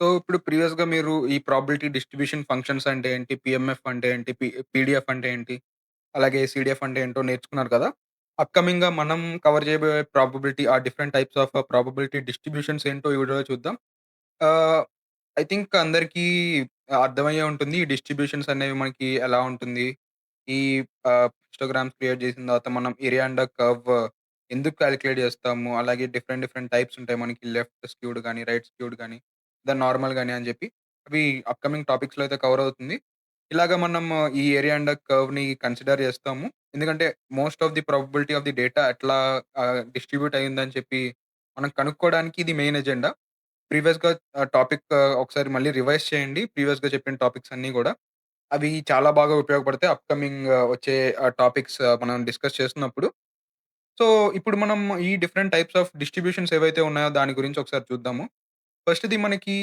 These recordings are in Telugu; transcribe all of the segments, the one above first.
సో, ఇప్పుడు ప్రీవియస్‌గా మీరు ఈ ప్రాబబిలిటీ డిస్ట్రిబ్యూషన్ ఫంక్షన్స్ అంటే ఏంటి? పీఎంఎఫ్ అంటే ఏంటి? పీడీఎఫ్ అంటే ఏంటి? అలాగే సీడీఎఫ్ అంటే ఏంటో నేర్చుకున్నారు కదా! అప్‌కమింగ్‌గా మనం కవర్ చేయబోయే probability different types of probability distributions ఏంటో ఈ వీడియోలో చూద్దాం. ఆహ్, ఐ థింక్ అందరికీ అర్థమయ్యే ఉంటుంది. ఈ డిస్ట్రిబ్యూషన్స్ అనేవి మనకి ఎలా ఉంటుంది? ఈ హిస్టోగ్రామ్స్ క్రియేట్ చేసిన తర్వాత మనం ఏరియా అండర్ కర్వ్ ఎందుకు కాలిక్యులేట్ చేస్తాము? అలాగే డిఫరెంట్ డిఫరెంట్ టైప్స్ ఉంటాయి మనకి లెఫ్ట్ స్క్యూడ్ గాని, రైట్ స్క్యూడ్ గాని, నార్మల్ గాని అని చెప్పి. అవి అప్‌కమింగ్ టాపిక్స్‌లో అయితే కవర్ అవుతుంది. ఇలాగ మనం ఈ ఏరియా అండర్ కర్వ్‌ని కన్సిడర్ చేస్తాము. ఎందుకంటే most of the probability of the data ఎట్లా డిస్ట్రిబ్యూట్ అయిందని చెప్పి మనం కనుక్కోవడానికి ఇది మెయిన్ ఎజెండా. ప్రీవియస్‌గా టాపిక్ ఒకసారి మళ్ళీ రివైజ్ చేయండి. ప్రీవియస్‌గా చెప్పిన టాపిక్స్ అన్నీ గూడా. అవి చాలా బాగా ఉపయోగపడతాయి. అప్‌కమింగ్ వచ్చే టాపిక్స్ మనం డిస్కస్ చేస్తున్నప్పుడు. సో, ఇప్పుడు మనం ఈ డిఫరెంట్ టైప్స్ ఆఫ్ డిస్ట్రిబ్యూషన్స్ ఏవైతే ఉన్నాయో దాని గురించి ఒకసారి చూద్దాము. ఫస్ట్‌ది మనకి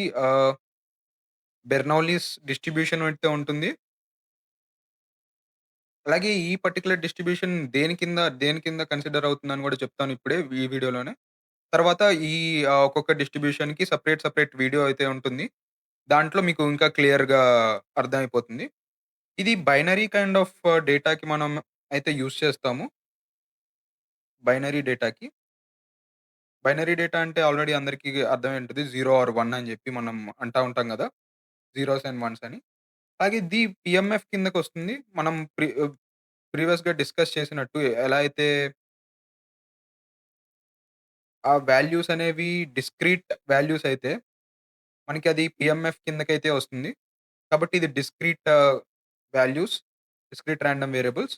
బెర్నౌల్లీస్ డిస్ట్రిబ్యూషన్ అయితే ఉంటుంది. అలాగే ఈ పర్టిక్యులర్ డిస్ట్రిబ్యూషన్ దేని కింద కన్సిడర్ అవుతుందని గూడా చెప్తాను ఇప్పుడే ఈ వీడియోలోనే. తర్వాత ఈ ఒక్కొక్క డిస్ట్రిబ్యూషన్‌కి సెపరేట్ వీడియో అయితే ఉంటుంది. దాంట్లో మీకు ఇంకా క్లియర్‌గా అర్థమైపోతుంది. ఇది బైనరీ కైండ్ ఆఫ్ డేటాకి మనం అయితే యూజ్ చేస్తాము. బైనరీ డేటాకి. బైనరీ డేటా అంటే ఆల్రెడీ అందరికీ అర్థమై ఉంటది. 0 ఆర్ 1 అని జెప్పి మనం అంటా ఉంటాం గదా! జీరోస్ అండ్ వన్స్ అని. అలాగే ఇది పీఎంఎఫ్ కిందకొస్తుంది. మనం ప్రీవియస్‌గా డిస్కస్ చేసినట్టు ఎలా అయితే ఆ వాల్యూస్ అనేవి డిస్క్రీట్ వాల్యూస్ అయితే మనకి అది పీఎంఎఫ్ కిందకైతే వస్తుంది. కాబట్టి ఇది discrete values, discrete random variables.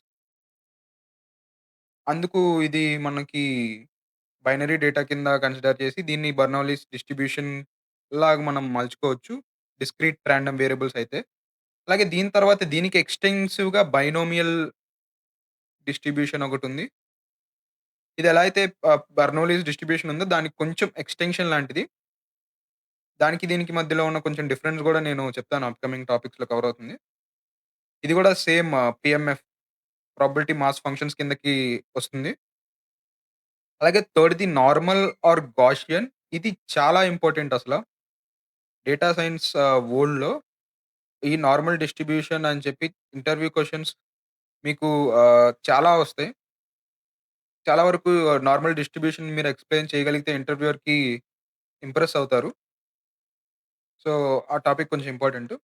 అందుకు ఇది మనకి బైనరీ డేటా కింద కన్సిడర్ చేసి దీన్ని బర్నౌలీస్ డిస్ట్రిబ్యూషన్ లాగా మనం మలుచుకోవచ్చు. డిస్క్రీట్ రాండమ్ వేరియబుల్స్ అయితే. అలాగే దీని తర్వాత దీనికి ఎక్స్‌టెన్సివ్‌గా బైనోమియల్ డిస్ట్రిబ్యూషన్ ఒకటుంది. ఇది ఎలా అయితే బర్నౌలీస్ డిస్ట్రిబ్యూషన్ ఉందో దానికి కొంచెం ఎక్స్‌టెన్షన్ లాంటిది. దానికి దీనికి మధ్యలో ఉన్న కొంచెం డిఫరెన్స్ గూడా నేను చెప్తాను అప్‌కమింగ్ టాపిక్స్‌లో కవర్ అవుతుంది. ఇది గూడా same PMF probability mass functions కిందకి వస్తుంది. అలాగే థర్డ్‌ది నార్మల్ ఆర్ గాషియన్. ఇది చాలా ఇంపార్టెంట్ అసల. డేటా సైన్స్ వరల్డ్‌లో ఈ నార్మల్ డిస్ట్రిబ్యూషన్ అని చెప్పి ఇంటర్వ్యూ క్వెషన్స్ మీకు చాలా వస్తాయి. చాలా వరకు నార్మల్ డిస్ట్రిబ్యూషన్ మీరు ఎక్స్‌ప్లెయిన్ చేయగలిగితే ఇంటర్వ్యూయర్‌కి ఇంప్రెస్ అవుతారు. సో, ఆ టాపిక్ కొంచెం ఇంపార్టెంటు.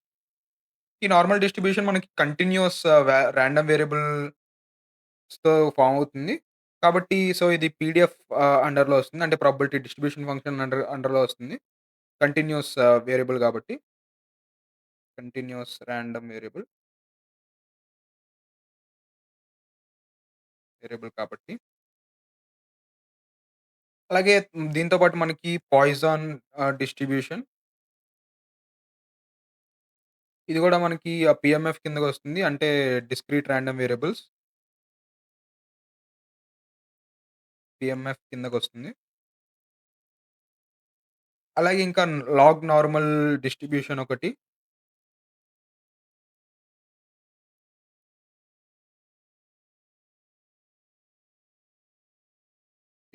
ఈ నార్మల్ డిస్ట్రిబ్యూషన్ మనకి కంటిన్యూయస్ రాండమ్ వేరియబుల్స్‌తో ఫార్మ్ అవుతుంది. కాబట్టి సో, ఇది పీడీఎఫ్ అండర్‌లో వస్తుంది. అంటే ప్రాబబిలిటీ డిస్ట్రిబ్యూషన్ ఫంక్షన్ అండర్‌లో వస్తుంది. కంటిన్యూయస్ వేరియబుల్ కాబట్టి. కంటిన్యూయస్ రాండమ్ వేరియబుల్ కాబట్టి. అలాగే దీంతో పాటు మనకి పాయిజాన్ డిస్ట్రిబ్యూషన్. ఇది గూడా మనకి పీఎంఎఫ్ కిందకొస్తుంది. అంటే డిస్క్రీట్ రాండమ్ వేరియబుల్స్. పీఎంఎఫ్ కిందకొస్తుంది. అలాగే ఇంకా లాగ్ నార్మల్ డిస్ట్రిబ్యూషన్ ఒకటి.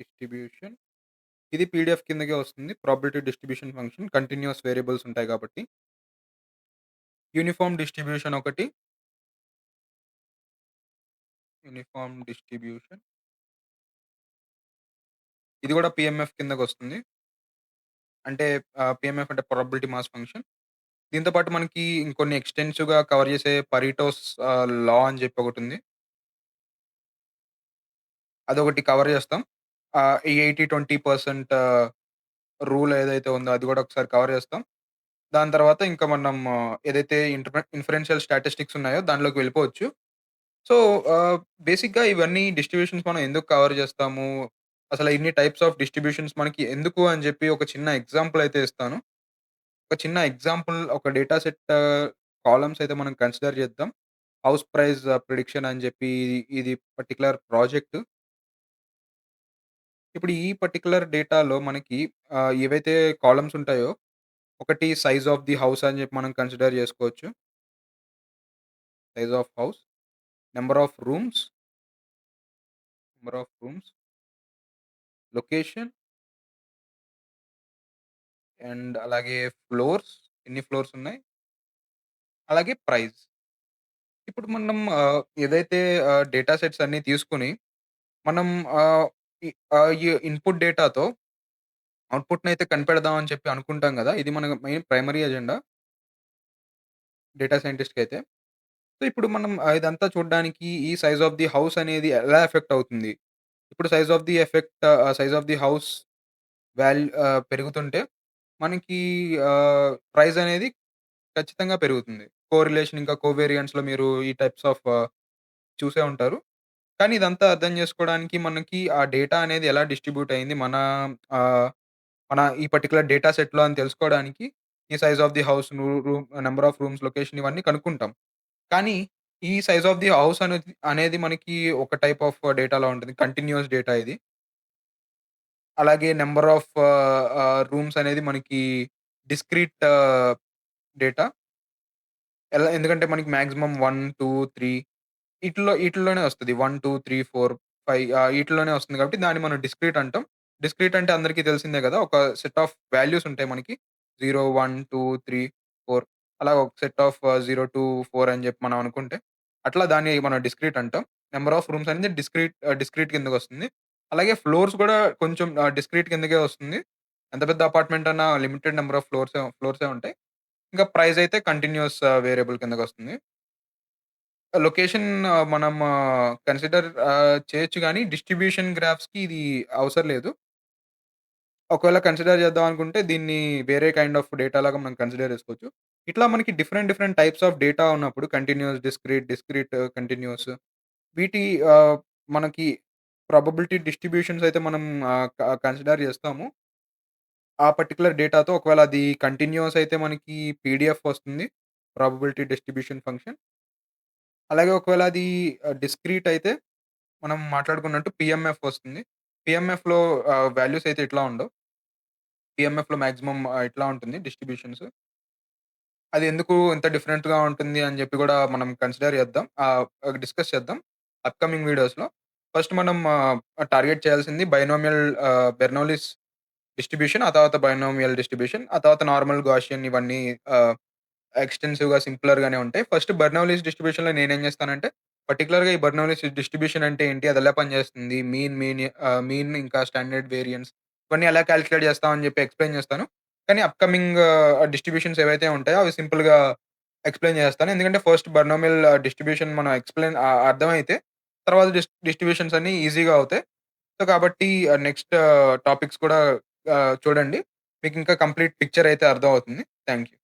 డిస్ట్రిబ్యూషన్. ఇది పీడీఎఫ్ కిందకే వస్తుంది. Probability distribution function continuous variables ఉంటాయి కాబట్టి. యూనిఫార్మ్ డిస్ట్రిబ్యూషన్ ఒకటి. Uniform distribution. ఇది గూడా పీఎంఎఫ్ కిందకొస్తుంది. అంటే పీఎంఎఫ్ అంటే ప్రాబబిలిటీ మాస్ ఫంక్షన్. దీంతో పాటు మనకి ఇంకొన్ని ఎక్స్‌టెన్సివ్‌గా కవర్ చేసే పరీటోస్ లా అని జెప్పి ఒకటుంది. అదొకటి కవర్ చేస్తాం. ఈ 80, 20% రూల్ ఏదైతే ఉందో అది గూడా ఒకసారి కవర్ చేస్తాం. దాని తర్వాత ఇంకా మనం ఏదైతే ఇన్ఫరెన్షియల్ స్టాటిస్టిక్స్ ఉన్నాయో దానిలోకి వెళ్ళిపోవచ్చు. సో, ఆహ్, బేసిక్‌గా ఇవన్నీ డిస్ట్రిబ్యూషన్స్ మనం ఎందుకు కవర్ చేస్తాము? అసలు ఇన్ని టైప్స్ ఆఫ్ డిస్ట్రిబ్యూషన్స్ మనకి ఎందుకు అని చెప్పి ఒక చిన్న ఎగ్జాంపుల్ అయితే ఇస్తాను. ఒక చిన్న ఎగ్జాంపుల్ ఒక డేటా సెట్ కాలమ్స్ అయితే మనం కన్సిడర్ చేద్దాం. హౌస్ ప్రైస్ ప్రిడిక్షన్ అని చెప్పి ఇది పర్టిక్యులర్ ప్రాజెక్ట్. ఇప్పుడు ఈ పర్టిక్యులర్ డేటాలో మనకి ఏవైతే కాలమ్స్ ఉంటాయో ఒకటి సైజ్ ఆఫ్ ది హౌస్ అని చెప్పి మనం కన్సిడర్ చేసుకోవచ్చు. Size of house, number of rooms, number of rooms, location, and అలాగే ఫ్లోర్స్, ఎన్ని ఫ్లోర్స్ ఉన్నాయి, అలాగే ప్రైస్. ఇప్పుడు మనం ఏదైతే డేటా సెట్స్ అన్నీ తీసుకొని మనం ఆహ్, ఈ ఇన్‌పుట్ డేటాతో అవుట్‌పుట్‌నయితే కనిపెడదాం అని చెప్పి అనుకుంటాం గదా! ఇది మన మెయిన్ ప్రైమరీ ఎజెండా డేటా సైంటిస్ట్‌కైతే. సో, ఇప్పుడు మనం ఇదంతా చూడ్డానికి ఈ సైజ్ ఆఫ్ ది హౌస్ అనేది ఎలా ఎఫెక్ట్ అవుతుంది? ఇప్పుడు సైజ్ ఆఫ్ ది హౌస్ పెరుగుతుంటే మనకి ప్రైస్ అనేది ఖచ్చితంగా పెరుగుతుంది. కోరిలేషన్ ఇంకా కోవేరియంట్స్‌లో మీరు ఈ టైప్స్ ఆఫ్ చూసే ఉంటారు. కానీ ఇదంతా అర్థం జేసుకోవడానికి మనకి ఆ డేటా అనేది ఎలా డిస్ట్రిబ్యూట్ అయింది ఆహ్, మన ఈ పర్టిక్యులర్ డేటా సెట్‌లో అని తెలుసుకోవడానికి ఈ size of the house, room number of rooms, location ఇవన్నీ కనుక్కుంటాం. కానీ ఈ సైజ్ ఆఫ్ ది హౌస్ అనేది మనకి ఒక టైప్ ఆఫ్ డేటాలా ఉంటుంది. కంటిన్యూయస్ డేటా ఇది. అలాగే నంబర్ ఆఫ్ రూమ్స్ అనేది మనకి డిస్క్రీట్ డేటా. ఎందుకంటే మనకి మాక్సిమం 1, 2, 3 ఈటిల్లోనే వస్తది. 1, 2, 3, 4, 5 ఈటిల్లోనే వస్తుంది కాబట్టి దాన్ని మనం డిస్క్రీట్ అంటాం. డిస్క్రీట్ అంటే అందరికీ తెలిసిందే గదా! ఒక సెట్ ఆఫ్ వాల్యూస్ ఉంటాయి మనకి. 0, 1, 2, 3, 4 అలా ఒక సెట్ ఆఫ్ 0, 2, 4 అని జెప్పి మనం అనుకుంటే, అట్లా దాన్ని మనం డిస్క్రీట్ అంటాం. నంబర్ ఆఫ్ రూమ్స్ అనేది డిస్క్రీట్ కిందకొస్తుంది. అలాగే ఫ్లోర్స్ గూడా కొంచెం డిస్క్రీట్ కిందకే వస్తుంది. ఎంత పెద్ద అపార్ట్‌మెంట్ అన్నా లిమిటెడ్ నంబర్ ఆఫ్ ఫ్లోర్సే ఉంటాయి. ఇంకా ప్రైస్ అయితే కంటిన్యూయస్ వేరియబుల్ కిందకొస్తుంది. లొకేషన్ మనం చేయొచ్చు గానీ, డిస్ట్రిబ్యూషన్ గ్రాఫ్స్‌కి ఇది అవసరం లేదు. ఒకవేళ కన్సిడర్ చేద్దాం అనుకుంటే, దీన్ని వేరే కైండ్ ఆఫ్ డేటా లాగా మనం కన్సిడర్ చేసుకోవచ్చు. ఇట్లా మనకి డిఫరెంట్ టైప్స్ ఆఫ్ డేటా ఉన్నప్పుడు కంటిన్యూయస్, డిస్క్రీట్, కంటిన్యూయస్ వీటి ఆహ్, మనకి ప్రాబబిలిటీ డిస్ట్రిబ్యూషన్స్ అయితే మనం కన్సిడర్ చేస్తాము. ఆ పర్టిక్యులర్ డేటాతో ఒకవేళ అది కంటిన్యూయస్ అయితే మనకి పీడీఎఫ్ వస్తుంది. Probability distribution function. అలాగే ఒకవేళ అది డిస్క్రీట్ అయితే మనం మాట్లాడుకున్నట్టు పీఎంఎఫ్ వస్తుంది. పీఎంఎఫ్‌లో వాల్యూస్ అయితే ఇట్లా ఉండవు. పీఎంఎఫ్‌లో మాక్సిమం ఇట్లా ఉంటుంది డిస్ట్రిబ్యూషన్స్. అది ఎందుకు ఇంత డిఫరెంట్‌గా ఉంటుంది అని జెప్పి గూడా మనం కన్సిడర్ చేద్దాం. డిస్కస్ చేద్దాం అప్‌కమింగ్ వీడియోస్‌లో. ఫస్ట్ మనం టార్గెట్ చేయాల్సింది బెర్నౌల్లిస్ డిస్ట్రిబ్యూషన్, ఆ తర్వాత బైనోమియల్ డిస్ట్రిబ్యూషన్, ఆ తర్వాత నార్మల్ గాసియన్ ఇవన్నీ ఆహ్ ఎక్స్‌టెన్సివ్‌గా, సింపులర్‌గానే ఉంటాయి. ఫస్ట్ బెర్నౌల్లిస్ డిస్ట్రిబ్యూషన్‌లో నేనేం చేస్తానంటే, పర్టిక్యులర్‌గా ఈ బెర్నౌల్లిస్ డిస్ట్రిబ్యూషన్ అంటే ఏంటి? అదెలా పనిచేస్తుంది? మీన్ ఇంకా స్టాండర్డ్ వేరియన్స్ ఇవన్నీ ఎలా కాలిక్యులేట్ చేస్తాం అని చెప్పి ఎక్స్‌ప్లెయిన్ చేస్తాను. కానీ అప్‌కమింగ్ డిస్ట్రిబ్యూషన్స్ ఏవైతే ఉంటాయో అవి సింపుల్‌గా ఎక్స్‌ప్లెయిన్ చేస్తాను. ఎందుకంటే ఫస్ట్ బైనోమియల్ డిస్ట్రిబ్యూషన్ మనం అర్థమైతే తర్వాత డిస్ట్రిబ్యూషన్స్ అన్నీ ఈజీగా అవుతాయి. సో, కాబట్టి నెక్స్ట్ టాపిక్స్ కూడా చూడండి. మీకింకా కంప్లీట్ పిక్చర్ అయితే అర్థమవుతుంది. Thank you.